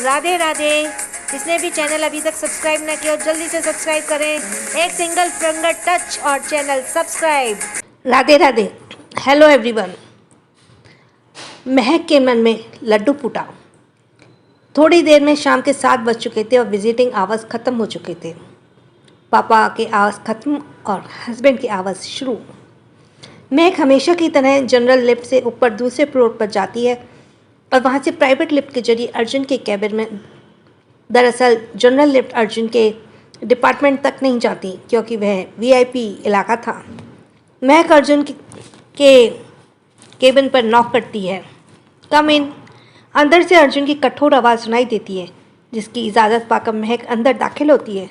राधे राधे। जिसने भी चैनल अभी तक सब्सक्राइब ना किया हो जल्दी से सब्सक्राइब करें। एक सिंगल फिंगर टच और channel subscribe. Radhe Radhe. Hello everyone. महक के मन में लड्डू फूटा। थोड़ी देर में शाम के 7 बज चुके थे और विजिटिंग आवर्स ख़त्म हो चुके थे। पापा के आवाज़ ख़त्म और हस्बैंड की आवाज़ शुरू। महक हमेशा की तरह जनरल लिफ्ट से ऊपर दूसरे फ्लोर पर जाती है और वहाँ से प्राइवेट लिफ्ट के जरिए अर्जुन के कैबिन में। दरअसल जनरल लिफ्ट अर्जुन के डिपार्टमेंट तक नहीं जाती क्योंकि वह वीआईपी इलाका था। महक अर्जुन के केबिन पर नॉक करती है। कम इन। अंदर से अर्जुन की कठोर आवाज़ सुनाई देती है, जिसकी इजाज़त पाकर महक अंदर दाखिल होती है।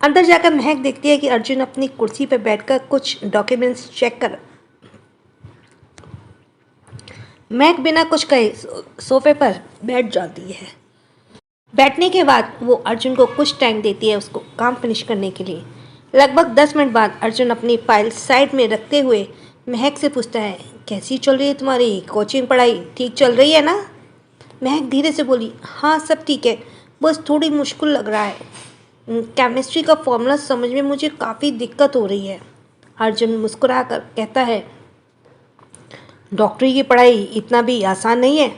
अंदर जाकर महक देखती है कि अर्जुन अपनी कुर्सी पर बैठकर कुछ डॉक्यूमेंट्स चेक कर। महक बिना कुछ कहे सोफे पर बैठ जाती है। बैठने के बाद वो अर्जुन को कुछ टाइम देती है उसको काम फिनिश करने के लिए। लगभग 10 मिनट बाद अर्जुन अपनी फाइल साइड में रखते हुए महक से पूछता है, कैसी चल रही है तुम्हारी कोचिंग पढ़ाई? ठीक चल रही है ना? महक धीरे से बोली, हाँ सब ठीक है, बस थोड़ी मुश्किल लग रहा है। केमिस्ट्री का फॉर्मूला समझ में मुझे काफ़ी दिक्कत हो रही है। अर्जुन मुस्कुरा कर कहता है, डॉक्टरी की पढ़ाई इतना भी आसान नहीं है।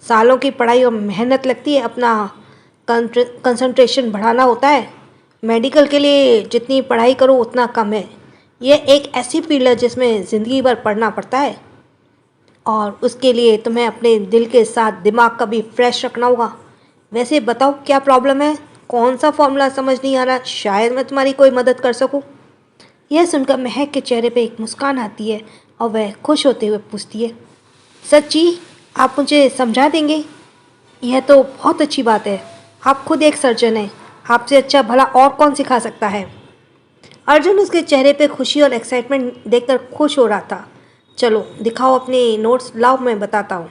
सालों की पढ़ाई और मेहनत लगती है, अपना कंसंट्रेशन बढ़ाना होता है। मेडिकल के लिए जितनी पढ़ाई करो उतना कम है। यह एक ऐसी फील्ड है जिसमें ज़िंदगी भर पढ़ना पड़ता है और उसके लिए तुम्हें अपने दिल के साथ दिमाग का भी फ्रेश रखना होगा। वैसे बताओ क्या प्रॉब्लम है? कौन सा फॉर्मूला समझ नहीं आ रहा? शायद मैं तुम्हारी कोई मदद कर सकूं। यह सुनकर महक के चेहरे पे एक मुस्कान आती है और वह खुश होते हुए पूछती है, सच्ची आप मुझे समझा देंगे? यह तो बहुत अच्छी बात है। आप खुद एक सर्जन हैं, आपसे अच्छा भला और कौन सिखा सकता है। अर्जुन उसके चेहरे पे खुशी और एक्साइटमेंट देखकर खुश हो रहा था। चलो दिखाओ अपने नोट्स, लाओ मैं बताता हूँ।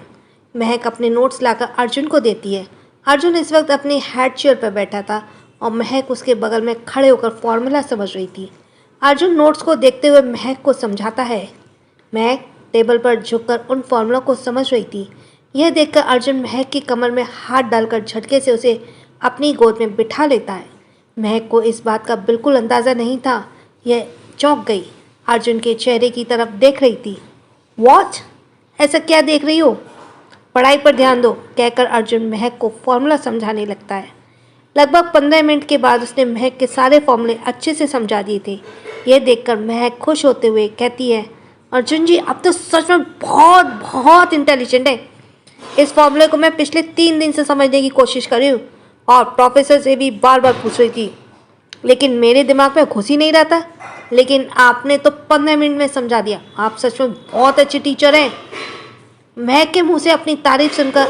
महक अपने नोट्स लाकर अर्जुन को देती है। अर्जुन इस वक्त अपनी हेड चेयर पर बैठा था और महक उसके बगल में खड़े होकर फॉर्मूला समझ रही थी। अर्जुन नोट्स को देखते हुए महक को समझाता है। महक टेबल पर झुककर उन फॉर्मूला को समझ रही थी। यह देखकर अर्जुन महक की कमर में हाथ डालकर झटके से उसे अपनी गोद में बिठा लेता है। महक को इस बात का बिल्कुल अंदाज़ा नहीं था। यह चौंक गई। अर्जुन के चेहरे की तरफ देख रही थी। वॉट? ऐसा क्या देख रही हो? पढ़ाई पर ध्यान दो, कहकर अर्जुन महक को फॉर्मूला समझाने लगता है। लगभग 15 मिनट के बाद उसने महक के सारे फॉर्मूले अच्छे से समझा दिए थे। यह देखकर महक खुश होते हुए कहती है, अर्जुन जी आप तो सच में बहुत बहुत इंटेलिजेंट है। इस फॉर्मूले को मैं पिछले 3 दिन से समझने की कोशिश कर रही हूँ और प्रोफेसर से भी बार बार पूछ रही थी, लेकिन मेरे दिमाग में घुस ही नहीं रहा था। लेकिन आपने तो 15 मिनट में समझा दिया। आप सच में बहुत अच्छे टीचर हैं। महक के मुंह से अपनी तारीफ सुनकर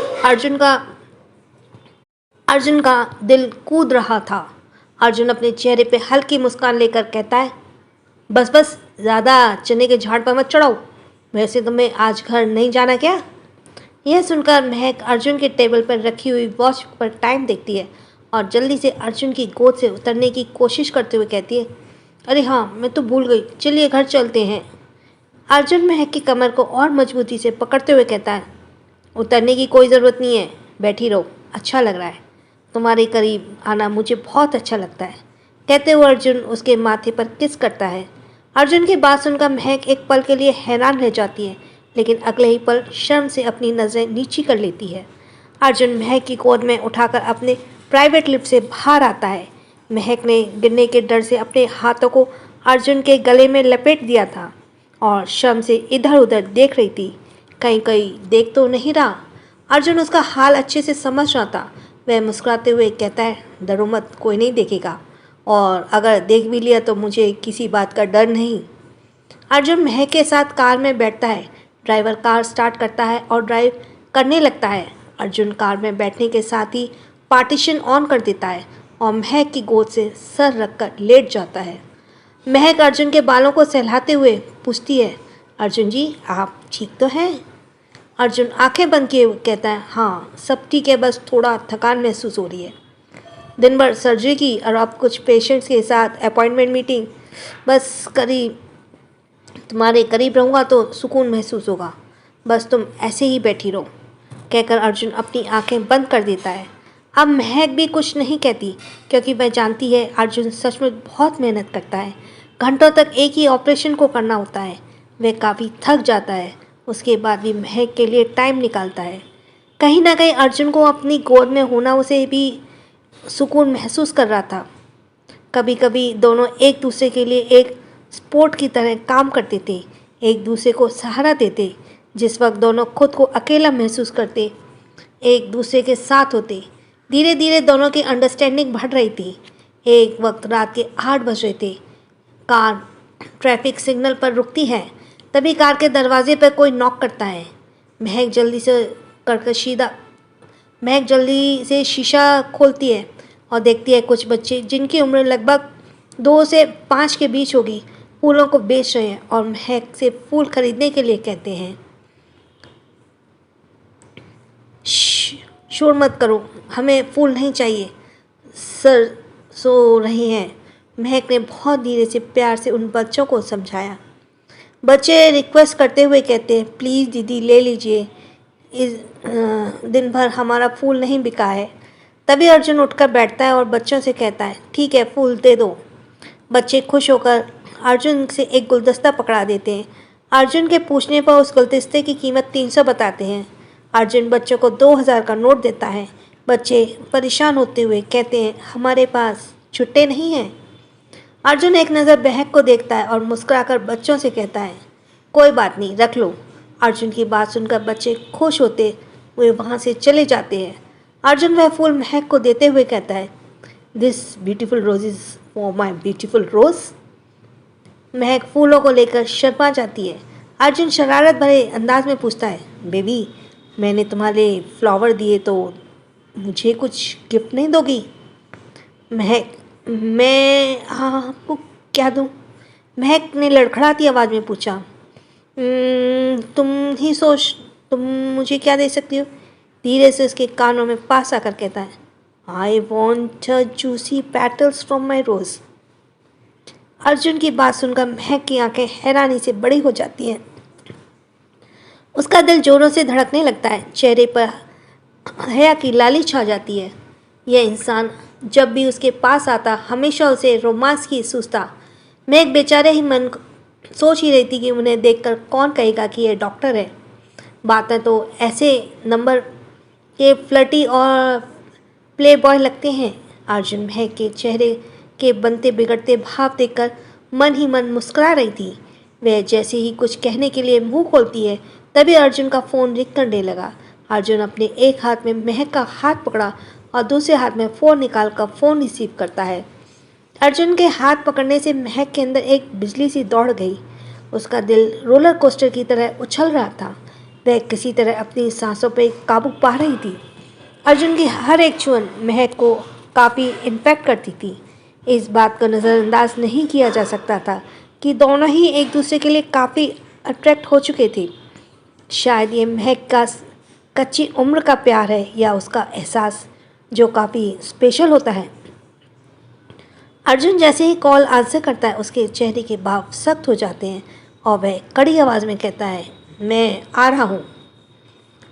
अर्जुन का दिल कूद रहा था। अर्जुन अपने चेहरे पे हल्की मुस्कान लेकर कहता है, बस बस ज़्यादा चने के झाड़ पर मत चढ़ाओ। वैसे तुम्हें आज घर नहीं जाना क्या? यह सुनकर महक अर्जुन के टेबल पर रखी हुई वॉच पर टाइम देखती है और जल्दी से अर्जुन की गोद से उतरने की कोशिश करते हुए कहती है, अरे हाँ मैं तो भूल गई, चलिए घर चलते हैं। अर्जुन महक की कमर को और मजबूती से पकड़ते हुए कहता है, उतरने की कोई ज़रूरत नहीं है, बैठी रहो, अच्छा लग रहा है। तुम्हारे करीब आना मुझे बहुत अच्छा लगता है। कहते हुए अर्जुन उसके माथे पर किस करता है। अर्जुन की बात सुनकर महक एक पल के लिए हैरान रह जाती है, लेकिन अगले ही पल शर्म से अपनी नज़रें नीची कर लेती है। अर्जुन महक की गोद में उठाकर अपने प्राइवेट लिफ्ट से बाहर आता है। महक ने गिरने के डर से अपने हाथों को अर्जुन के गले में लपेट दिया था और शर्म से इधर उधर देख रही थी, कहीं कहीं देख तो नहीं रहा। अर्जुन उसका हाल अच्छे से समझ रहा था। वह मुस्कुराते हुए कहता है, डरो मत, कोई नहीं देखेगा, और अगर देख भी लिया तो मुझे किसी बात का डर नहीं। अर्जुन महक के साथ कार में बैठता है। ड्राइवर कार स्टार्ट करता है और ड्राइव करने लगता है। अर्जुन कार में बैठने के साथ ही पार्टीशन ऑन कर देता है और महक की गोद से सर रखकर लेट जाता है। महक अर्जुन के बालों को सहलाते हुए पूछती है, अर्जुन जी आप ठीक तो हैं? अर्जुन आंखें बंद किए कहता है, हाँ सब ठीक है, बस थोड़ा थकान महसूस हो रही है। दिन भर सर्जरी की और अब कुछ पेशेंट्स के साथ अपॉइंटमेंट मीटिंग, बस तुम्हारे करीब रहूँगा तो सुकून महसूस होगा। बस तुम ऐसे ही बैठी रहो, कहकर अर्जुन अपनी आंखें बंद कर देता है। अब महक भी कुछ नहीं कहती क्योंकि वह जानती है अर्जुन सचमुच बहुत मेहनत करता है। घंटों तक एक ही ऑपरेशन को करना होता है। वह काफ़ी थक जाता है। उसके बाद भी महक के लिए टाइम निकालता है। कहीं ना कहीं अर्जुन को अपनी गोद में होना उसे भी सुकून महसूस कर रहा था। कभी कभी दोनों एक दूसरे के लिए एक स्पोर्ट की तरह काम करते थे, एक दूसरे को सहारा देते। जिस वक्त दोनों खुद को अकेला महसूस करते, एक दूसरे के साथ होते। धीरे धीरे दोनों की अंडरस्टैंडिंग बढ़ रही थी। एक वक्त रात के 8 बज रहे थे। कार ट्रैफिक सिग्नल पर रुकती है। तभी कार के दरवाजे पर कोई नॉक करता है। महक जल्दी से शीशा खोलती है और देखती है कुछ बच्चे जिनकी उम्र लगभग 2 से 5 के बीच होगी, फूलों को बेच रहे हैं और महक से फूल खरीदने के लिए कहते हैं। शोर मत करो, हमें फूल नहीं चाहिए, सर सो रही हैं। महक ने बहुत धीरे से प्यार से उन बच्चों को समझाया। बच्चे रिक्वेस्ट करते हुए कहते हैं, प्लीज़ दीदी ले लीजिए, इस दिन भर हमारा फूल नहीं बिका है। तभी अर्जुन उठकर बैठता है और बच्चों से कहता है, ठीक है फूल दे दो। बच्चे खुश होकर अर्जुन से एक गुलदस्ता पकड़ा देते हैं। अर्जुन के पूछने पर उस गुलदस्ते की कीमत 300 बताते हैं। अर्जुन बच्चों को 2000 का नोट देता है। बच्चे परेशान होते हुए कहते हैं, हमारे पास छुट्टे नहीं हैं। अर्जुन एक नज़र महक को देखता है और मुस्कुराकर बच्चों से कहता है, कोई बात नहीं, रख लो। अर्जुन की बात सुनकर बच्चे खुश होते हुए वहाँ से चले जाते हैं। अर्जुन वह फूल महक को देते हुए कहता है, this beautiful rose is for my beautiful rose. Mahak फूलों को लेकर शर्मा जाती है। अर्जुन शरारत भरे अंदाज में पूछता है, बेबी मैंने तुम्हारे फ्लावर दिए तो मुझे कुछ गिफ्ट नहीं दोगी? महक, मैं आपको क्या दूँ? महक ने लड़खड़ाती आवाज़ में पूछा। तुम ही सोच, तुम मुझे क्या दे सकती हो? धीरे से उसके कानों में पास आकर कहता है, I want juicy petals from my rose. Arjun की बात सुनकर महक की आंखें हैरानी से बड़ी हो जाती हैं। उसका दिल जोरों से धड़कने लगता है। चेहरे पर हया की लाली छा जाती है। यह इंसान जब भी उसके पास आता हमेशा उसे रोमांस की सूझता। महक बेचारे ही मन सोच ही रही थी कि उन्हें देखकर कौन कहेगा कि यह डॉक्टर है। बातें तो ऐसे नंबर के फ्लर्टी और प्ले बॉय लगते हैं। अर्जुन महक के चेहरे के बनते बिगड़ते भाव देखकर मन ही मन मुस्कुरा रही थी। वह जैसे ही कुछ कहने के लिए मुंह खोलती है तभी अर्जुन का फ़ोन रिंग करने लगा। अर्जुन अपने एक हाथ में महक का हाथ पकड़ा और दूसरे हाथ में फ़ोन निकालकर फ़ोन रिसीव करता है। अर्जुन के हाथ पकड़ने से महक के अंदर एक बिजली सी दौड़ गई। उसका दिल रोलर कोस्टर की तरह उछल रहा था। वह किसी तरह अपनी सांसों पर काबू पा रही थी। अर्जुन की हर एक छुअन महक को काफ़ी इन्फेक्ट करती थी। इस बात को नज़रअंदाज नहीं किया जा सकता था कि दोनों ही एक दूसरे के लिए काफ़ी अट्रैक्ट हो चुके थे। शायद ये महक का कच्ची उम्र का प्यार है या उसका एहसास जो काफ़ी स्पेशल होता है। अर्जुन जैसे ही कॉल आंसर करता है उसके चेहरे के भाव सख्त हो जाते हैं और वह कड़ी आवाज़ में कहता है, मैं आ रहा हूँ।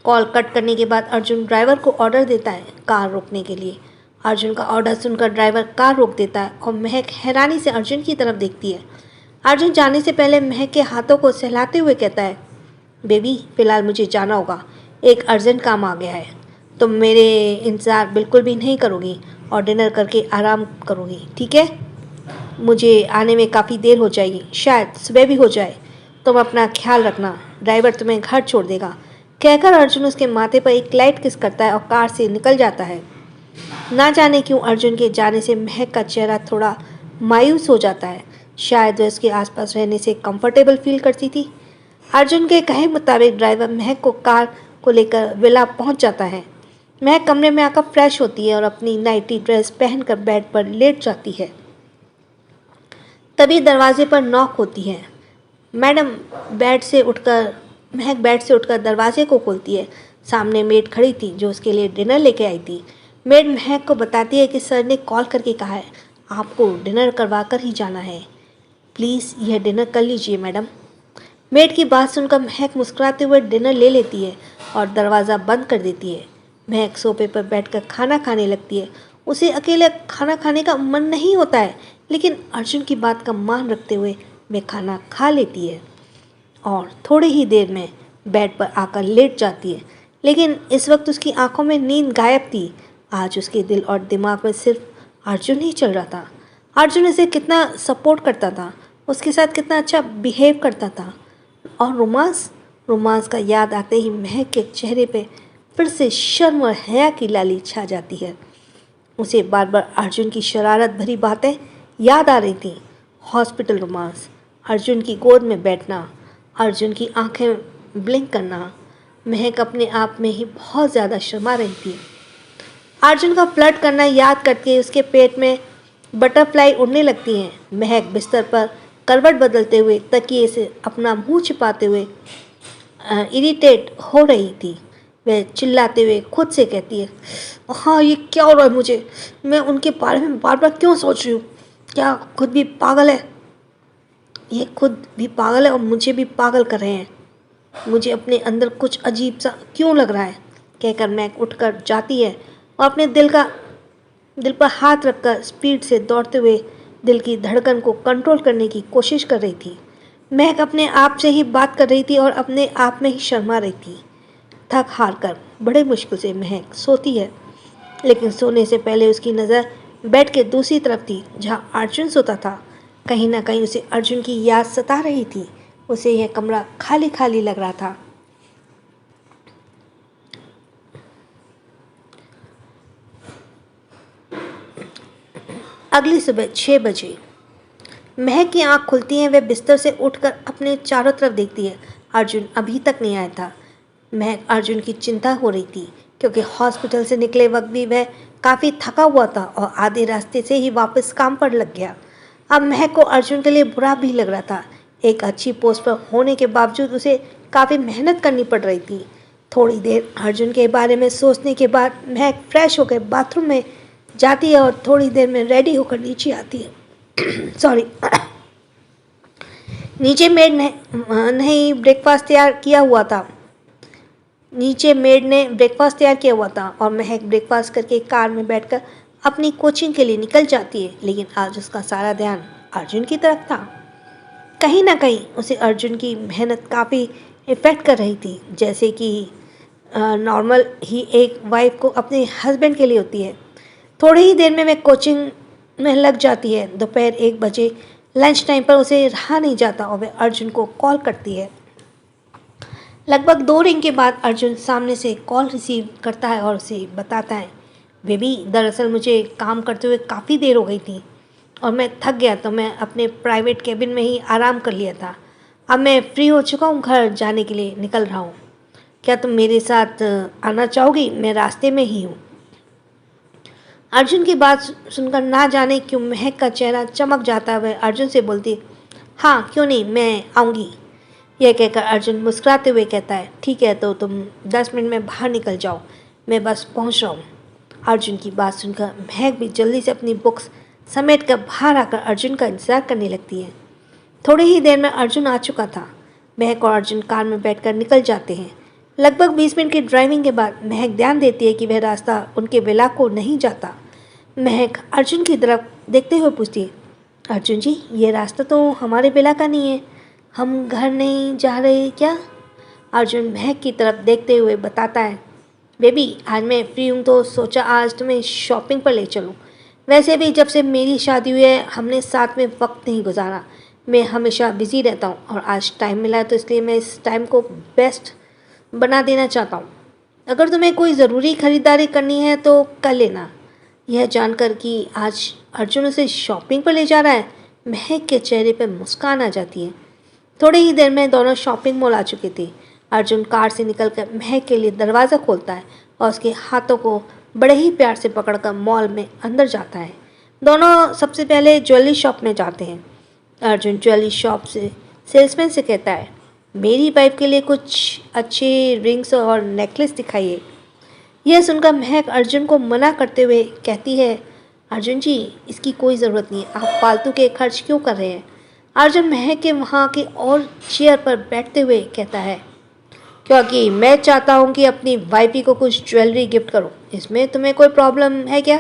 कॉल कट करने के बाद अर्जुन ड्राइवर को ऑर्डर देता है कार रोकने के लिए। अर्जुन का ऑर्डर सुनकर ड्राइवर कार रोक देता है और महक हैरानी से अर्जुन की तरफ देखती है। अर्जुन जाने से पहले महक के हाथों को सहलाते हुए कहता है, बेबी फ़िलहाल मुझे जाना होगा, एक अर्जेंट काम आ गया है। तुम मेरे इंतज़ार बिल्कुल भी नहीं करोगी और डिनर करके आराम करोगी, ठीक है? मुझे आने में काफ़ी देर हो जाएगी, शायद सुबह भी हो जाए। तुम अपना ख्याल रखना, ड्राइवर तुम्हें घर छोड़ देगा। कहकर अर्जुन उसके माथे पर एक लाइट किस करता है और कार से निकल जाता है। ना जाने क्यों अर्जुन के जाने से महक का चेहरा थोड़ा मायूस हो जाता है। शायद वह उसके आसपास रहने से कंफर्टेबल फील करती थी। अर्जुन के कहे मुताबिक ड्राइवर महक को कार को लेकर विला पहुंच जाता है। महक कमरे में आकर फ्रेश होती है और अपनी नाइटी ड्रेस पहनकर बेड पर लेट जाती है। तभी दरवाजे पर नॉक होती है। महक बेड से उठकर दरवाजे को खोलती है। सामने मेड खड़ी थी जो उसके लिए डिनर लेके आई थी। मेड महक को बताती है कि सर ने कॉल करके कहा है आपको डिनर करवा कर ही जाना है, प्लीज़ यह डिनर कर लीजिए मैडम। मेड की बात सुनकर महक मुस्कुराते हुए डिनर ले लेती है और दरवाज़ा बंद कर देती है। महक सोफे पर बैठकर खाना खाने लगती है। उसे अकेले खाना खाने का मन नहीं होता है, लेकिन अर्जुन की बात का मान रखते हुए वह खाना खा लेती है और थोड़ी ही देर में बेड पर आकर लेट जाती है। लेकिन इस वक्त उसकी आंखों में नींद गायब थी। आज उसके दिल और दिमाग में सिर्फ अर्जुन ही चल रहा था। अर्जुन उसे कितना सपोर्ट करता था, उसके साथ कितना अच्छा बिहेव करता था। और रोमांस का याद आते ही महक के चेहरे पे फिर से शर्म और हया की लाली छा जाती है। उसे बार बार अर्जुन की शरारत भरी बातें याद आ रही थी। हॉस्पिटल रोमांस, अर्जुन की गोद में बैठना, अर्जुन की आंखें ब्लिंक करना। महक अपने आप में ही बहुत ज़्यादा शर्मा रही थी। अर्जुन का फ्लर्ट करना याद करके उसके पेट में बटरफ्लाई उड़ने लगती हैं। महक बिस्तर पर करवट बदलते हुए तकिए से अपना मुंह छिपाते हुए इरिटेट हो रही थी। वह चिल्लाते हुए खुद से कहती है, हाँ ये क्या हो रहा है मुझे, मैं उनके बारे में बार बार क्यों सोच रही हूँ, क्या खुद भी पागल है, ये खुद भी पागल है और मुझे भी पागल कर रहे हैं, मुझे अपने अंदर कुछ अजीब सा क्यों लग रहा है। कहकर महक उठकर जाती है और अपने दिल पर हाथ रखकर स्पीड से दौड़ते हुए दिल की धड़कन को कंट्रोल करने की कोशिश कर रही थी। महक अपने आप से ही बात कर रही थी और अपने आप में ही शर्मा रही थी। थक हार कर बड़े मुश्किल से महक सोती है, लेकिन सोने से पहले उसकी नज़र बेड के दूसरी तरफ थी जहाँ अर्जुन सोता था। कहीं ना कहीं उसे अर्जुन की याद सता रही थी। उसे यह कमरा खाली खाली लग रहा था। अगली सुबह 6 बजे महक की आंख खुलती है। वह बिस्तर से उठकर अपने चारों तरफ देखती है। अर्जुन अभी तक नहीं आया था। महक अर्जुन की चिंता हो रही थी, क्योंकि हॉस्पिटल से निकले वक्त भी वह काफ़ी थका हुआ था और आधे रास्ते से ही वापस काम पर लग गया। अब महक को अर्जुन के लिए बुरा भी लग रहा था। एक अच्छी पोस्ट पर होने के बावजूद उसे काफ़ी मेहनत करनी पड़ रही थी। थोड़ी देर अर्जुन के बारे में सोचने के बाद महक फ्रेश होकर बाथरूम में जाती है और थोड़ी देर में रेडी होकर नीचे आती है। सॉरी, नीचे मेड ने नहीं ब्रेकफास्ट तैयार किया हुआ था। नीचे मेड ने ब्रेकफास्ट तैयार किया हुआ था और महक ब्रेकफास्ट करके कार में बैठकर अपनी कोचिंग के लिए निकल जाती है। लेकिन आज उसका सारा ध्यान अर्जुन की तरफ था। कहीं ना कहीं उसे अर्जुन की मेहनत काफ़ी इफ़ेक्ट कर रही थी, जैसे कि नॉर्मल ही एक वाइफ को अपने हस्बैंड के लिए होती है। थोड़ी ही देर में वह कोचिंग में लग जाती है। दोपहर 1 बजे लंच टाइम पर उसे रहा नहीं जाता और वह अर्जुन को कॉल करती है। लगभग 2 रिंग के बाद अर्जुन सामने से कॉल रिसीव करता है और उसे बताता है, बेबी दरअसल मुझे काम करते हुए काफ़ी देर हो गई थी और मैं थक गया, तो मैं अपने प्राइवेट केबिन में ही आराम कर लिया था। अब मैं फ्री हो चुका हूँ, घर जाने के लिए निकल रहा हूँ। क्या तुम मेरे साथ आना चाहोगी? मैं रास्ते में ही हूँ। अर्जुन की बात सुनकर ना जाने क्यों महक का चेहरा चमक जाता है। वह अर्जुन से बोलती, हाँ क्यों नहीं, मैं आऊँगी। यह कहकर अर्जुन मुस्कुराते हुए कहता है, ठीक है तो तुम 10 मिनट में बाहर निकल जाओ, मैं बस पहुँच रहा हूँ। अर्जुन की बात सुनकर महक भी जल्दी से अपनी बुक्स समेट कर बाहर आकर अर्जुन का इंतज़ार करने लगती है। थोड़ी ही देर में अर्जुन आ चुका था। महक और अर्जुन कार में बैठकर निकल जाते हैं। लगभग 20 मिनट की ड्राइविंग के बाद महक ध्यान देती है कि वह रास्ता उनके विला को नहीं जाता। महक अर्जुन की तरफ देखते हुए पूछती है, अर्जुन जी ये रास्ता तो हमारे विला का नहीं है, हम घर नहीं जा रहे क्या? अर्जुन महक की तरफ देखते हुए बताता है, बेबी आज मैं फ्री हूँ तो सोचा आज तुम्हें शॉपिंग पर ले चलूँ। वैसे भी जब से मेरी शादी हुई है हमने साथ में वक्त नहीं गुजारा। मैं हमेशा बिज़ी रहता हूँ और आज टाइम मिला है, तो इसलिए मैं इस टाइम को बेस्ट बना देना चाहता हूँ। अगर तुम्हें कोई ज़रूरी ख़रीदारी करनी है तो कर लेना। यह जानकर कि आज अर्जुन उसे शॉपिंग पर ले जा रहा है, महक के चेहरे पर मुस्कान आ जाती है। थोड़ी ही देर में दोनों शॉपिंग मॉल आ चुके थे। अर्जुन कार से निकलकर महक के लिए दरवाज़ा खोलता है और उसके हाथों को बड़े ही प्यार से पकड़कर मॉल में अंदर जाता है। दोनों सबसे पहले ज्वेलरी शॉप में जाते हैं। अर्जुन ज्वेलरी शॉप से सेल्समैन से कहता है, मेरी वाइफ के लिए कुछ अच्छे रिंग्स और नेकलेस दिखाइए। यह सुनकर महक अर्जुन को मना करते हुए कहती है, अर्जुन जी इसकी कोई ज़रूरत नहीं है, आप फालतू के खर्च क्यों कर रहे हैं? अर्जुन महक के वहाँ की और चेयर पर बैठते हुए कहता है, क्योंकि मैं चाहता हूँ कि अपनी वाइफी को कुछ ज्वेलरी गिफ्ट करूँ। इसमें तुम्हें कोई प्रॉब्लम है क्या?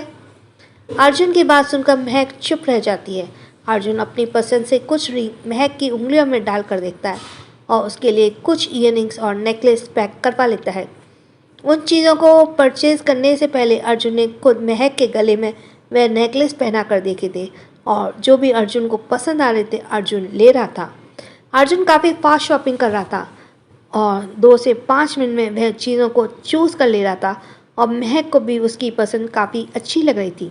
अर्जुन की बात सुनकर महक चुप रह जाती है। अर्जुन अपनी पसंद से कुछ रिंग महक की उंगलियों में डालकर देखता है और उसके लिए कुछ ईयररिंग्स और नेकलेस पैक करवा लेता है। उन चीज़ों को परचेज करने से पहले अर्जुन ने खुद महक के गले में वह नेकलेस पहना कर देखे थे और जो भी अर्जुन को पसंद आ रहे थे अर्जुन ले रहा था। अर्जुन काफ़ी फास्ट शॉपिंग कर रहा था और 2 से 5 मिनट में वह चीज़ों को चूज़ कर ले रहा था और महक को भी उसकी पसंद काफ़ी अच्छी लग रही थी।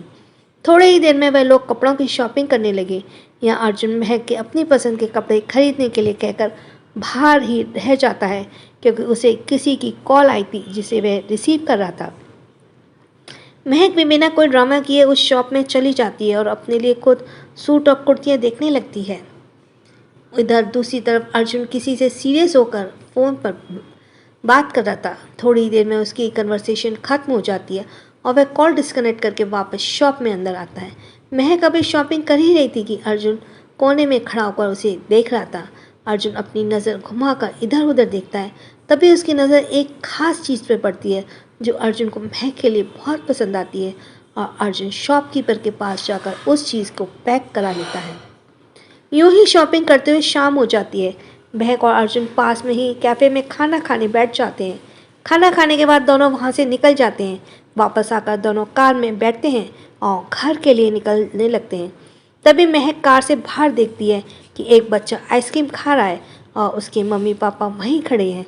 थोड़े ही देर में वह लोग कपड़ों की शॉपिंग करने लगे। यहाँ अर्जुन महक के अपनी पसंद के कपड़े खरीदने के लिए कहकर बाहर ही रह जाता है क्योंकि उसे किसी की कॉल आई थी जिसे वह रिसीव कर रहा था। महक भी बिना कोई ड्रामा किए उस शॉप में चली जाती है और अपने लिए खुद सूट और कुर्तियाँ देखने लगती है। इधर दूसरी तरफ अर्जुन किसी से सीरियस होकर फ़ोन पर बात कर रहा था। थोड़ी देर में उसकी कन्वर्सेशन ख़त्म हो जाती है और वह कॉल डिस्कनेक्ट करके वापस शॉप में अंदर आता है। महक अभी शॉपिंग कर ही रही थी कि अर्जुन कोने में खड़ा होकर उसे देख रहा था। अर्जुन अपनी नज़र घुमाकर इधर उधर देखता है। तभी उसकी नज़र एक खास चीज़ पर पड़ती है जो अर्जुन को महक के लिए बहुत पसंद आती है और अर्जुन शॉपकीपर के पास जाकर उस चीज़ को पैक करा लेता है। यूं ही शॉपिंग करते हुए शाम हो जाती है। महक और अर्जुन पास में ही कैफ़े में खाना खाने बैठ जाते हैं। खाना खाने के बाद दोनों वहाँ से निकल जाते हैं। वापस आकर दोनों कार में बैठते हैं और घर के लिए निकलने लगते हैं। तभी महक कार से बाहर देखती है कि एक बच्चा आइसक्रीम खा रहा है और उसके मम्मी पापा वहीं खड़े हैं।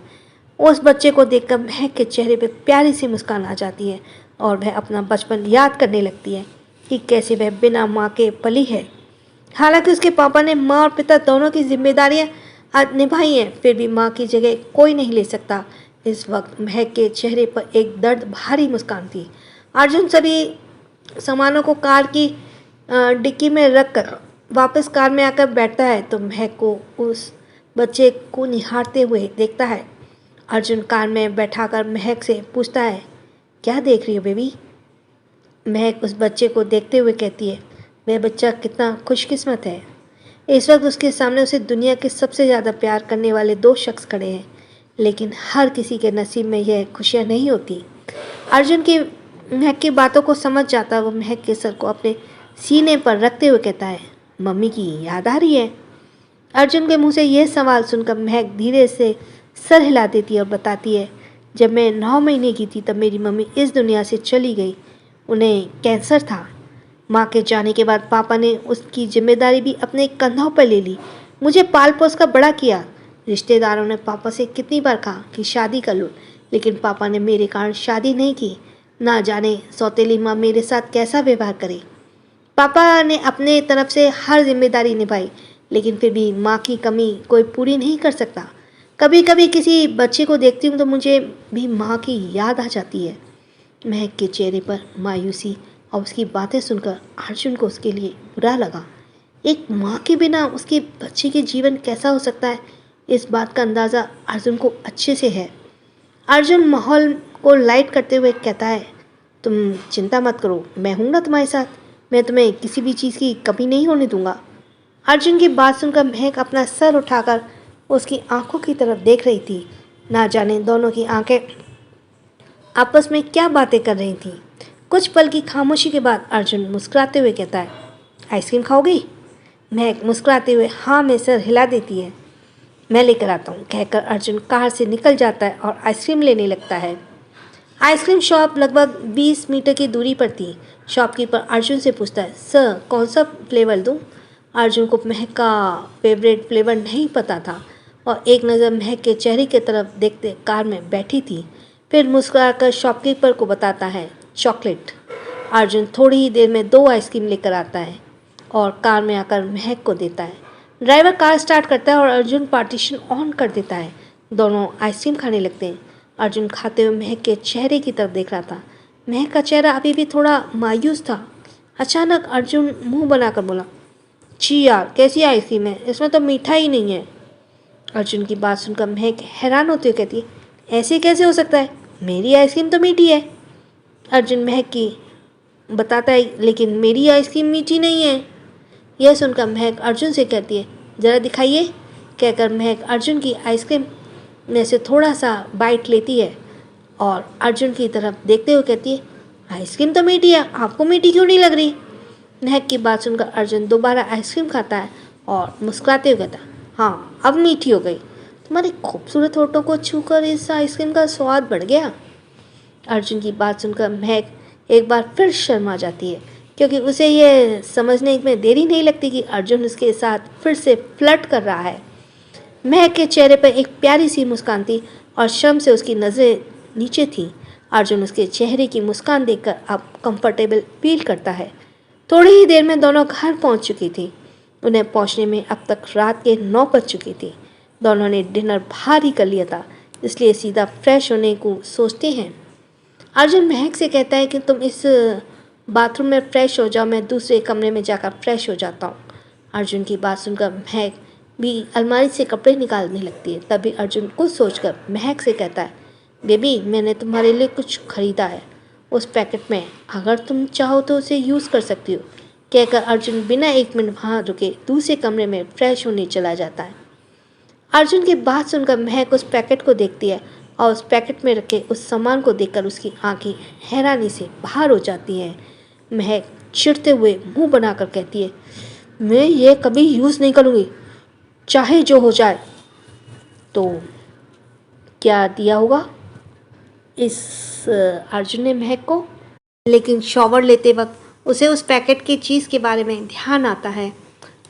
उस बच्चे को देखकर महक के चेहरे पर प्यारी सी मुस्कान आ जाती है और वह अपना बचपन याद करने लगती है कि कैसे वह बिना माँ के पली है। हालांकि उसके पापा ने माँ और पिता दोनों की जिम्मेदारियां निभाई हैं, फिर भी माँ की जगह कोई नहीं ले सकता। इस वक्त महक के चेहरे पर एक दर्द भारी मुस्कान थी। अर्जुन सभी सामानों को कार की डिक्की में रखकर वापस कार में आकर बैठता है तो महक को उस बच्चे को निहारते हुए देखता है। अर्जुन कार में बैठाकर महक से पूछता है, क्या देख रही हो बेबी? महक उस बच्चे को देखते हुए कहती है, वह बच्चा कितना खुशकिस्मत है। इस वक्त उसके सामने उसे दुनिया के सबसे ज़्यादा प्यार करने वाले 2 शख्स खड़े हैं, लेकिन हर किसी के नसीब में यह खुशियाँ नहीं होती। अर्जुन की महक की बातों को समझ जाता है। वो महक के सर को अपने सीने पर रखते हुए कहता है, मम्मी की याद आ रही है? अर्जुन के मुंह से यह सवाल सुनकर महक धीरे से सर हिला देती है और बताती है, जब मैं 9 महीने की थी तब मेरी मम्मी इस दुनिया से चली गई। उन्हें कैंसर था। माँ के जाने के बाद पापा ने उसकी जिम्मेदारी भी अपने कंधों पर ले ली। मुझे पाल पोस कर बड़ा किया। रिश्तेदारों ने पापा से कितनी बार कहा कि शादी कर लो, लेकिन पापा ने मेरे कारण शादी नहीं की। ना जाने सौतेली माँ मेरे साथ कैसा व्यवहार करे। पापा ने अपने तरफ से हर जिम्मेदारी निभाई, लेकिन फिर भी माँ की कमी कोई पूरी नहीं कर सकता। कभी कभी किसी बच्चे को देखती हूँ तो मुझे भी माँ की याद आ जाती है। महक के चेहरे पर मायूसी और उसकी बातें सुनकर अर्जुन को उसके लिए बुरा लगा। एक माँ के बिना उसके बच्चे के जीवन कैसा हो सकता है, इस बात का अंदाज़ा अर्जुन को अच्छे से है। अर्जुन माहौल को लाइट करते हुए कहता है, तुम चिंता मत करो, मैं हूँ ना तुम्हारे साथ। मैं तुम्हें किसी भी चीज़ की कमी नहीं होने दूंगा। अर्जुन की बात सुनकर महक अपना सर उठाकर उसकी आंखों की तरफ देख रही थी। ना जाने दोनों की आंखें आपस में क्या बातें कर रही थीं। कुछ पल की खामोशी के बाद अर्जुन मुस्कुराते हुए कहता है, आइसक्रीम खाओगी? महक मुस्कुराते हुए हाँ में सर हिला देती है। मैं लेकर आता हूँ, कहकर अर्जुन कार से निकल जाता है और आइसक्रीम लेने लगता है। आइसक्रीम शॉप लगभग 20 मीटर की दूरी पर थी। शॉपकीपर अर्जुन से पूछता है, सर कौन सा फ्लेवर दूँ? अर्जुन को महक का फेवरेट फ्लेवर नहीं पता था और एक नज़र महक के चेहरे की तरफ देखते कार में बैठी थी। फिर मुस्कुराकर शॉपकीपर को बताता है, चॉकलेट। अर्जुन थोड़ी ही देर में 2 आइसक्रीम लेकर आता है और कार में आकर महक को देता है। ड्राइवर कार स्टार्ट करता है और अर्जुन पार्टीशन ऑन कर देता है। दोनों आइसक्रीम खाने लगते हैं। अर्जुन खाते हुए महक के चेहरे की तरफ देख रहा था। महक का चेहरा अभी भी थोड़ा मायूस था। अचानक अर्जुन मुंह बनाकर बोला, छी यार, कैसी आइसक्रीम है, इसमें तो मीठा ही नहीं है। अर्जुन की बात सुनकर महक हैरान होते हुए कहती है, ऐसे कैसे हो सकता है, मेरी आइसक्रीम तो मीठी है। अर्जुन महक की बताता है, लेकिन मेरी आइसक्रीम मीठी नहीं है। यह सुनकर महक अर्जुन से कहती है, ज़रा दिखाइए। कहकर महक अर्जुन की आइसक्रीम में से थोड़ा सा बाइट लेती है और अर्जुन की तरफ देखते हुए कहती है, आइसक्रीम तो मीठी है, आपको मीठी क्यों नहीं लग रही? महक की बात सुनकर अर्जुन दोबारा आइसक्रीम खाता है और मुस्कुराते हुए कहता है, हाँ अब मीठी हो गई। तुम्हारे खूबसूरत होठों को छूकर इस आइसक्रीम का स्वाद बढ़ गया। अर्जुन की बात सुनकर महक एक बार फिर शर्मा जाती है, क्योंकि उसे यह समझने में देरी नहीं लगती कि अर्जुन उसके साथ फिर से फ्लर्ट कर रहा है। महक के चेहरे पर एक प्यारी सी मुस्कान थी और शर्म से उसकी नज़रें नीचे थी। अर्जुन उसके चेहरे की मुस्कान देखकर अब कंफर्टेबल फील करता है। थोड़ी ही देर में दोनों घर पहुंच चुकी थी। उन्हें पहुंचने में अब तक रात के 9 बज चुकी थी। दोनों ने डिनर बाहर ही कर लिया था, इसलिए सीधा फ्रेश होने को सोचते हैं। अर्जुन महक से कहता है कि तुम इस बाथरूम में फ्रेश हो जाओ, मैं दूसरे कमरे में जाकर फ्रेश हो जाता हूँ। अर्जुन की बात सुनकर महक भी अलमारी से कपड़े निकालने लगती है। तभी अर्जुन कुछ सोचकर महक से कहता है, बेबी मैंने तुम्हारे लिए कुछ खरीदा है, उस पैकेट में, अगर तुम चाहो तो उसे यूज़ कर सकती हो। कहकर अर्जुन बिना 1 मिनट वहाँ रुके दूसरे कमरे में फ्रेश होने चला जाता है। अर्जुन की बात सुनकर महक उस पैकेट को देखती है और उस पैकेट में रखे उस सामान को देखकर उसकी आंखें हैरानी से बाहर हो जाती हैं। महक चिढ़ते हुए मुंह बनाकर कहती है, मैं ये कभी यूज़ नहीं करूँगी, चाहे जो हो जाए। तो क्या दिया होगा इस अर्जुन ने महक को? लेकिन शॉवर लेते वक्त उसे उस पैकेट की चीज़ के बारे में ध्यान आता है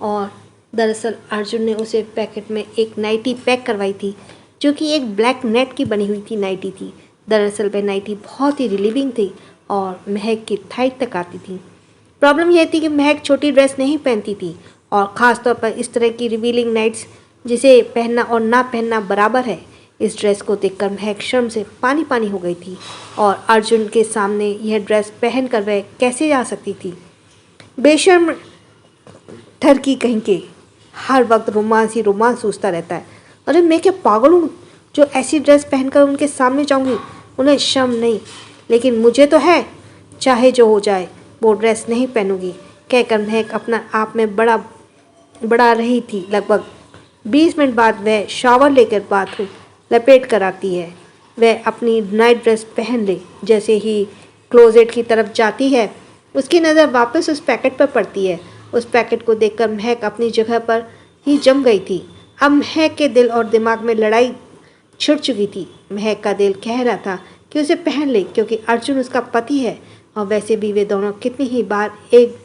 और दरअसल अर्जुन ने उसे पैकेट में एक नाइटी पैक करवाई थी, जो कि एक ब्लैक नेट की बनी हुई थी नाइटी थी। दरअसल वह नाइटी बहुत ही रिलीविंग थी और महक की थाई तक आती थी। प्रॉब्लम यह थी कि महक छोटी ड्रेस नहीं पहनती थी और ख़ास तौर पर इस तरह की रिवीलिंग नाइट्स जिसे पहनना और ना पहनना बराबर है। इस ड्रेस को देखकर महक शर्म से पानी पानी हो गई थी और अर्जुन के सामने यह ड्रेस पहन कर वह कैसे जा सकती थी। बेशर्म ठरकी कहीं के, हर वक्त रोमांस ही रोमांस सोचता रहता है। अरे मैं क्या पागल हूँ जो ऐसी ड्रेस पहनकर उनके सामने जाऊँगी? उन्हें शर्म नहीं, लेकिन मुझे तो है, चाहे जो हो जाए वो ड्रेस नहीं पहनूंगी। कहकर महक अपना आप में बड़ा रही थी। लगभग 20 मिनट बाद वह शावर लेकर बाथरूम लपेट कर आती है। वह अपनी नाइट ड्रेस पहन ले जैसे ही क्लोजेट की तरफ जाती है, उसकी नज़र वापस उस पैकेट पर पड़ती है। उस पैकेट को देखकर महक अपनी जगह पर ही जम गई थी। अब महक के दिल और दिमाग में लड़ाई छिड़ चुकी थी। महक का दिल कह रहा था कि उसे पहन ले, क्योंकि अर्जुन उसका पति है और वैसे भी वे दोनों कितनी ही बार एक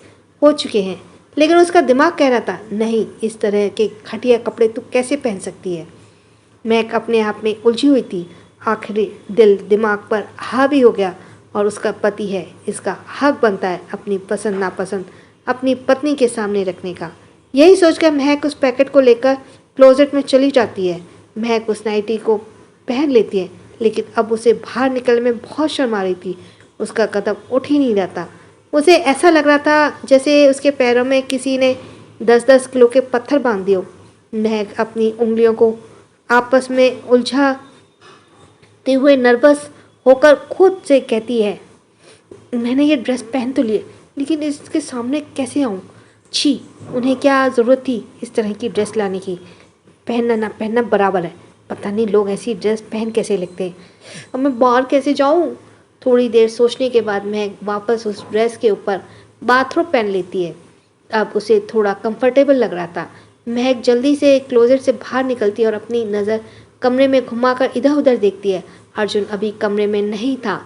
हो चुके हैं। लेकिन उसका दिमाग कह रहा था, नहीं, इस तरह के घटिया कपड़े तू कैसे पहन सकती है। महक अपने आप में उलझी हुई थी। आखिरी दिल दिमाग पर हावी हो गया और उसका पति है, इसका हक बनता है अपनी पसंद नापसंद अपनी पत्नी के सामने रखने का। यही सोचकर महक उस पैकेट को लेकर क्लोजेट में चली जाती है। महक उस नाइटी को पहन लेती है, लेकिन अब उसे बाहर निकलने में बहुत शर्म आ रही थी। उसका कदम उठ ही नहीं रहा था। उसे ऐसा लग रहा था जैसे उसके पैरों में किसी ने 10-10 किलो के पत्थर बांध दिए हो। महक अपनी उंगलियों को आपस में उलझाते हुए नर्वस होकर खुद से कहती है, मैंने ये ड्रेस पहन तो लिए, लेकिन इसके सामने कैसे आऊँ? छी, उन्हें क्या ज़रूरत थी इस तरह की ड्रेस लाने की? पहनना ना पहनना बराबर है। पता नहीं लोग ऐसी ड्रेस पहन कैसे लगते हैं। अब मैं बाहर कैसे जाऊँ? थोड़ी देर सोचने के बाद मैं वापस उस ड्रेस के ऊपर बाथरोब पहन लेती है। अब उसे थोड़ा कंफर्टेबल लग रहा था। महक जल्दी से क्लोजेट से बाहर निकलती है और अपनी नज़र कमरे में घुमाकर इधर उधर देखती है। अर्जुन अभी कमरे में नहीं था।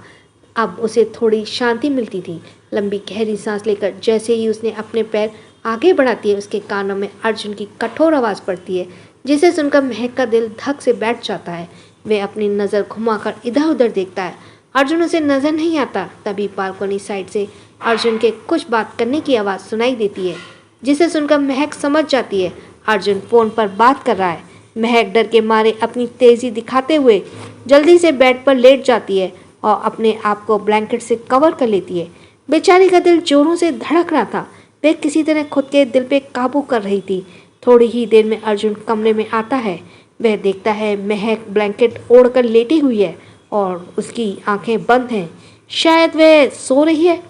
अब उसे थोड़ी शांति मिलती थी। लंबी गहरी सांस लेकर जैसे ही उसने अपने पैर आगे बढ़ाती है, उसके कानों में अर्जुन की कठोर आवाज़ पड़ती है, जिसे सुनकर महक का दिल धक से बैठ जाता है। वह अपनी नज़र घुमाकर इधर उधर देखता है। अर्जुन उसे नज़र नहीं आता। तभी बालकनी साइड से अर्जुन के कुछ बात करने की आवाज़ सुनाई देती है, जिसे सुनकर महक समझ जाती है अर्जुन फ़ोन पर बात कर रहा है। महक डर के मारे अपनी तेज़ी दिखाते हुए जल्दी से बेड पर लेट जाती है और अपने आप को ब्लैंकेट से कवर कर लेती है। बेचारी का दिल जोरों से धड़क रहा था। वह किसी तरह खुद के दिल पे काबू कर रही थी। थोड़ी ही देर में अर्जुन कमरे में आता है। वह देखता है महक ब्लैंकेट ओढ़कर लेटी हुई है और उसकी आंखें बंद हैं। शायद वह सो रही है।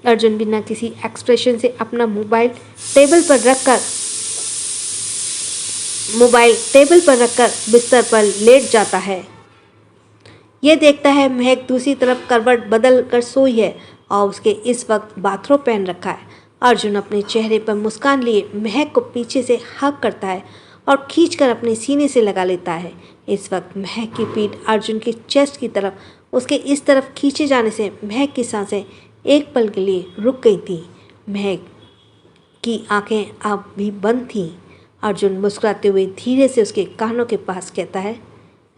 अर्जुन बिना किसी एक्सप्रेशन से अपना मोबाइल टेबल पर रखकर मोबाइल टेबल पर रखकर बिस्तर पर लेट जाता है। ये देखता है महक दूसरी तरफ करवट बदल कर सोई है और उसके इस वक्त बाथरोब पहन रखा है। अर्जुन अपने चेहरे पर मुस्कान लिए महक को पीछे से हग करता है और खींचकर अपने सीने से लगा लेता है। इस वक्त महक की पीठ अर्जुन के चेस्ट की तरफ उसके इस तरफ खींचे जाने से महक की सांसें एक पल के लिए रुक गई थीं। महक की आंखें अब भी बंद थीं। अर्जुन मुस्कुराते हुए धीरे से उसके कानों के पास कहता है,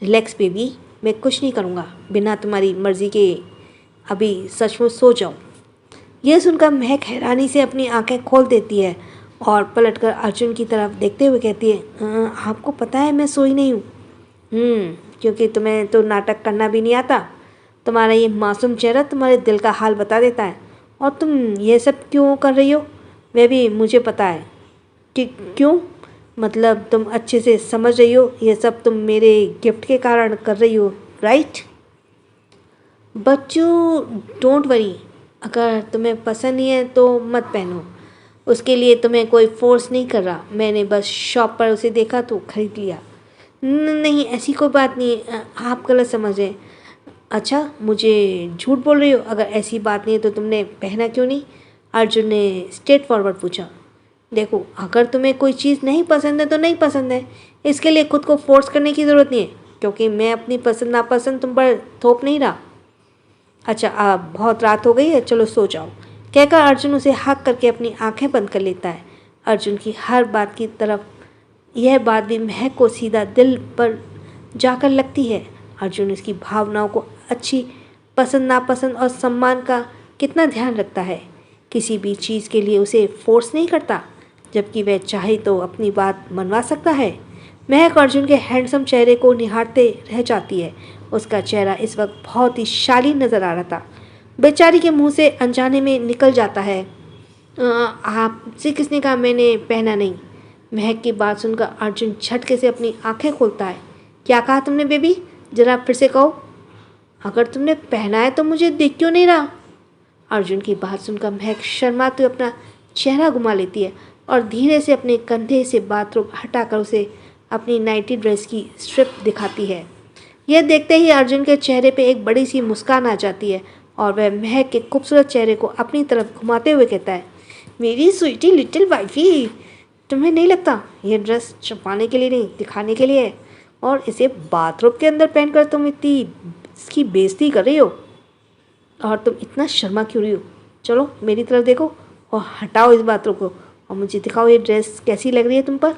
रिलैक्स बेबी, मैं कुछ नहीं करूँगा, बिना तुम्हारी मर्जी के अभी सचमुच सो जाओ। यह सुनकर महक हैरानी से अपनी आंखें खोल देती है और पलटकर अर्जुन की तरफ देखते हुए कहती है, आपको पता है मैं सोई नहीं हूँ। क्योंकि तुम्हें तो नाटक करना भी नहीं आता। तुम्हारा ये मासूम चेहरा तुम्हारे दिल का हाल बता देता है। और तुम ये सब क्यों कर रही हो वह भी मुझे पता है कि क्यों। मतलब तुम अच्छे से समझ रही हो, ये सब तुम मेरे गिफ्ट के कारण कर रही हो, राइट? बच्चों डोंट वरी, अगर तुम्हें पसंद नहीं है तो मत पहनो। उसके लिए तुम्हें कोई फोर्स नहीं कर रहा, मैंने बस शॉप पर उसे देखा तो खरीद लिया। नहीं, ऐसी कोई बात नहीं, आप गलत समझ रहे हैं। अच्छा, मुझे झूठ बोल रही हो? अगर ऐसी बात नहीं है तो तुमने पहना क्यों नहीं? अर्जुन ने स्ट्रेट फॉरवर्ड पूछा। देखो, अगर तुम्हें कोई चीज़ नहीं पसंद है तो नहीं पसंद है, इसके लिए खुद को फोर्स करने की ज़रूरत नहीं है, क्योंकि मैं अपनी पसंद नापसंद तुम पर थोप नहीं रहा। अच्छा, अब बहुत रात हो गई है, चलो सो जाओ, कहकर अर्जुन उसे हक करके अपनी आंखें बंद कर लेता है। अर्जुन की हर बात की तरफ यह बात भी महक को सीधा दिल पर जाकर लगती है। अर्जुन इसकी भावनाओं को अच्छी पसंद नापसंद और सम्मान का कितना ध्यान रखता है। किसी भी चीज़ के लिए उसे फोर्स नहीं करता, जबकि वह चाहे तो अपनी बात मनवा सकता है। महक अर्जुन के हैंडसम चेहरे को निहारते रह जाती है। उसका चेहरा इस वक्त बहुत ही शालीन नज़र आ रहा था। बेचारी के मुंह से अनजाने में निकल जाता है, आपसे किसने कहा मैंने पहना नहीं? महक की बात सुनकर अर्जुन झटके से अपनी आंखें खोलता है। क्या कहा तुमने बेबी? जरा फिर से कहो। अगर तुमने पहना है तो मुझे दिख क्यों नहीं रहा? अर्जुन की बात सुनकर महक शर्माते हुए अपना चेहरा घुमा लेती है और धीरे से अपने कंधे से बाथरूम हटाकर उसे अपनी नाइटी ड्रेस की स्ट्रिप दिखाती है। यह देखते ही अर्जुन के चेहरे पे एक बड़ी सी मुस्कान आ जाती है और वह महक के खूबसूरत चेहरे को अपनी तरफ घुमाते हुए कहता है, मेरी स्वीटी लिटिल वाइफी, तुम्हें नहीं लगता यह ड्रेस छुपाने के लिए नहीं, दिखाने के लिए है? और इसे बाथरूम के अंदर पहनकर तुम इतनी इसकी बेइज्जती कर रही हो, और तुम इतना शर्मा क्यों रही हो? चलो मेरी तरफ देखो और हटाओ इस बाथरूम को और मुझे दिखाओ ये ड्रेस कैसी लग रही है तुम पर।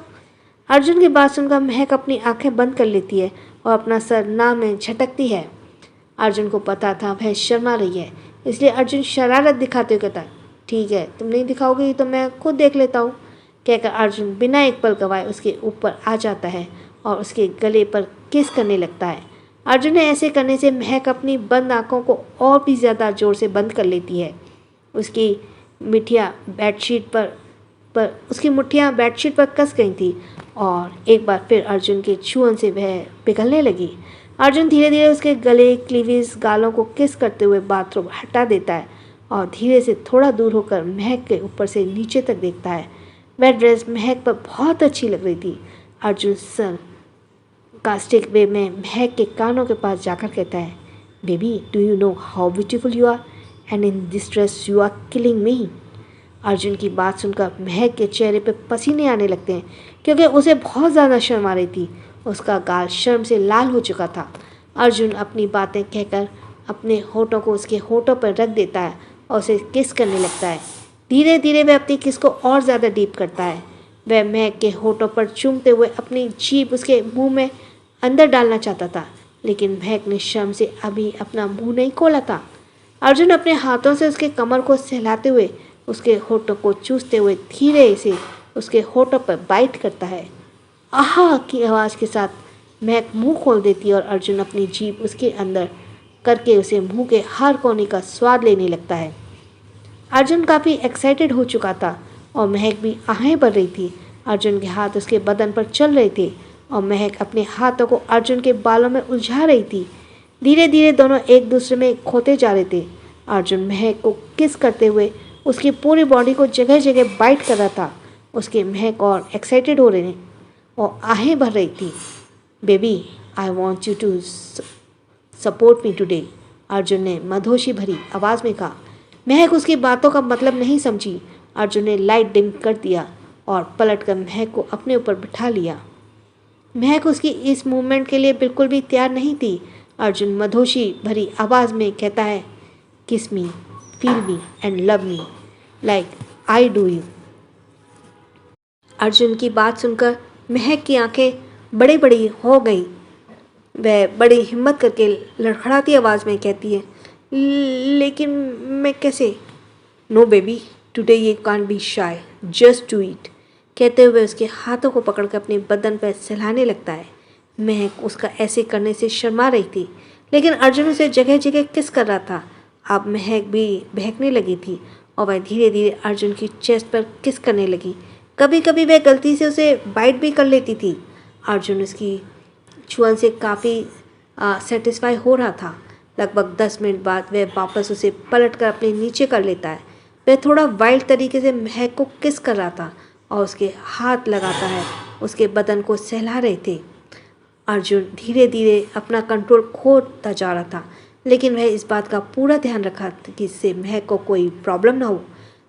अर्जुन की बात सुनकर महक अपनी आंखें बंद कर लेती है और अपना सर नाक में झटकती है। अर्जुन को पता था वह शर्मा रही है, इसलिए अर्जुन शरारत दिखाते हुए कहता, ठीक है, तुम नहीं दिखाओगी तो मैं खुद देख लेता हूँ, कहकर अर्जुन बिना एक पल गवाए उसके ऊपर आ जाता है और उसके गले पर किस करने लगता है। अर्जुन ने ऐसे करने से महक अपनी बंद आंखों को और भी ज़्यादा जोर से बंद कर लेती है। उसकी मुठ्ठियाँ बेडशीट पर कस गई थी और एक बार फिर अर्जुन के छुअन से वह पिघलने लगी। अर्जुन धीरे धीरे उसके गले, क्लीविज, गालों को किस करते हुए बाथरूम हटा देता है और धीरे से थोड़ा दूर होकर महक के ऊपर से नीचे तक देखता है। वह ड्रेस महक पर बहुत अच्छी लग रही थी। अर्जुन sarcastic वे में महक के कानों के पास जाकर कहता है, baby, do you know how beautiful you are and in this dress you are killing me. Arjun की बात सुनकर महक के चेहरे पे पसीने आने लगते हैं, क्योंकि उसे बहुत ज़्यादा शर्म आ रही थी। उसका गाल शर्म से लाल हो चुका था। अर्जुन अपनी बातें कहकर अपने होठों को उसके होठों पर रख देता है और उसे किस करने लगता है। धीरे धीरे वह अपनी किस को और ज़्यादा डीप करता है। वह महक के होठों पर चूमते हुए अपनी जीभ उसके मुंह में अंदर डालना चाहता था, लेकिन महक ने शर्म से अभी अपना मुंह नहीं खोला था। अर्जुन अपने हाथों से उसके कमर को सहलाते हुए उसके होठों को चूसते हुए धीरे से उसके होठों पर बाइट करता है। आहा की आवाज़ के साथ महक मुंह खोल देती है और अर्जुन अपनी जीभ उसके अंदर करके उसे मुंह के हर कोने का स्वाद लेने लगता है। अर्जुन काफ़ी एक्साइटेड हो चुका था और महक भी आहें भर रही थी। अर्जुन के हाथ उसके बदन पर चल रहे थे और महक अपने हाथों को अर्जुन के बालों में उलझा रही थी। धीरे धीरे दोनों एक दूसरे में खोते जा रहे थे। अर्जुन महक को किस करते हुए उसकी पूरी बॉडी को जगह जगह बाइट कर रहा था। उसके महक और एक्साइटेड हो रहे और आहें भर रही थी। Baby, I want you to support me today, Arjun ने मधोशी भरी आवाज़ में कहा। महक उसकी बातों का मतलब नहीं समझी। अर्जुन ने लाइट डिम कर दिया और पलटकर महक को अपने ऊपर बिठा लिया। महक उसकी इस मूवमेंट के लिए बिल्कुल भी तैयार नहीं थी। अर्जुन मधोशी भरी आवाज़ में कहता है, kiss me, feel me and love me like I do you. Arjun की बात सुनकर महक की आंखें बड़ी बड़ी हो गई। वह बड़ी हिम्मत करके लड़खड़ाती आवाज़ में कहती है, लेकिन मैं कैसे? No baby, today you can't be shy, just do it, कहते हुए उसके हाथों को पकड़कर अपने बदन पर सहलाने लगता है। महक उसका ऐसे करने से शर्मा रही थी, लेकिन अर्जुन उसे जगह जगह किस कर रहा था। अब महक भी बहकने लगी थी और वह धीरे धीरे अर्जुन की चेस्ट पर किस करने लगी। कभी कभी वह गलती से उसे बाइट भी कर लेती थी। अर्जुन उसकी छुअन से काफ़ी सेटिस्फाई हो रहा था। लगभग 10 मिनट बाद वह वापस उसे पलट कर अपने नीचे कर लेता है। वह थोड़ा वाइल्ड तरीके से महक को किस कर रहा था और उसके हाथ लगाता है, उसके बदन को सहला रहे थे। अर्जुन धीरे धीरे अपना कंट्रोल खोता जा रहा था, लेकिन वह इस बात का पूरा ध्यान रखा कि इससे महक को कोई प्रॉब्लम ना हो।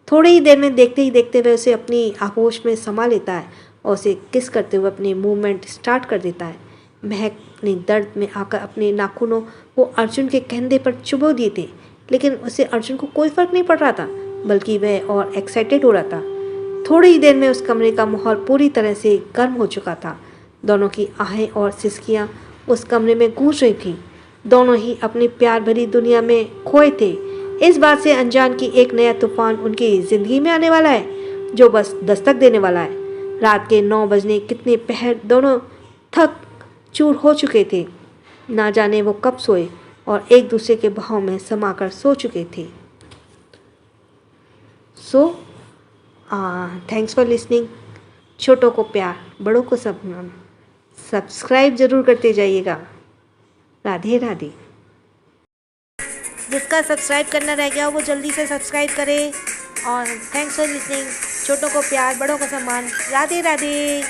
थोड़ी ही देर में देखते ही देखते वह उसे अपनी आगोश में समा लेता है और उसे किस करते हुए अपनी मूवमेंट स्टार्ट कर देता है। महक ने दर्द में आकर अपने नाखूनों को अर्जुन के कंधे पर चुभो दिए थे, लेकिन उससे अर्जुन को कोई फर्क नहीं पड़ रहा था, बल्कि वह और एक्साइटेड हो रहा था। थोड़ी ही देर में उस कमरे का माहौल पूरी तरह से गर्म हो चुका था। दोनों की आहें और सिसकियां उस कमरे में गूंज रही थीं। दोनों ही अपनी प्यार भरी दुनिया में खोए थे। इस बात से अनजान की एक नया तूफान उनकी ज़िंदगी में आने वाला है, जो बस दस्तक देने वाला है। रात के 9 बजने कितने पहर दोनों थक चूर हो चुके थे। ना जाने वो कब सोए और एक दूसरे के भाव में समाकर सो चुके थे। Thanks for listening. छोटों को प्यार, बड़ों को सम्मान। सब्सक्राइब जरूर करते जाइएगा। राधे राधे। जिसका सब्सक्राइब करना रह गया वो जल्दी से सब्सक्राइब करे। और थैंक्स फॉर लिसनिंग। छोटों को प्यार, बड़ों को सम्मान। राधे राधे।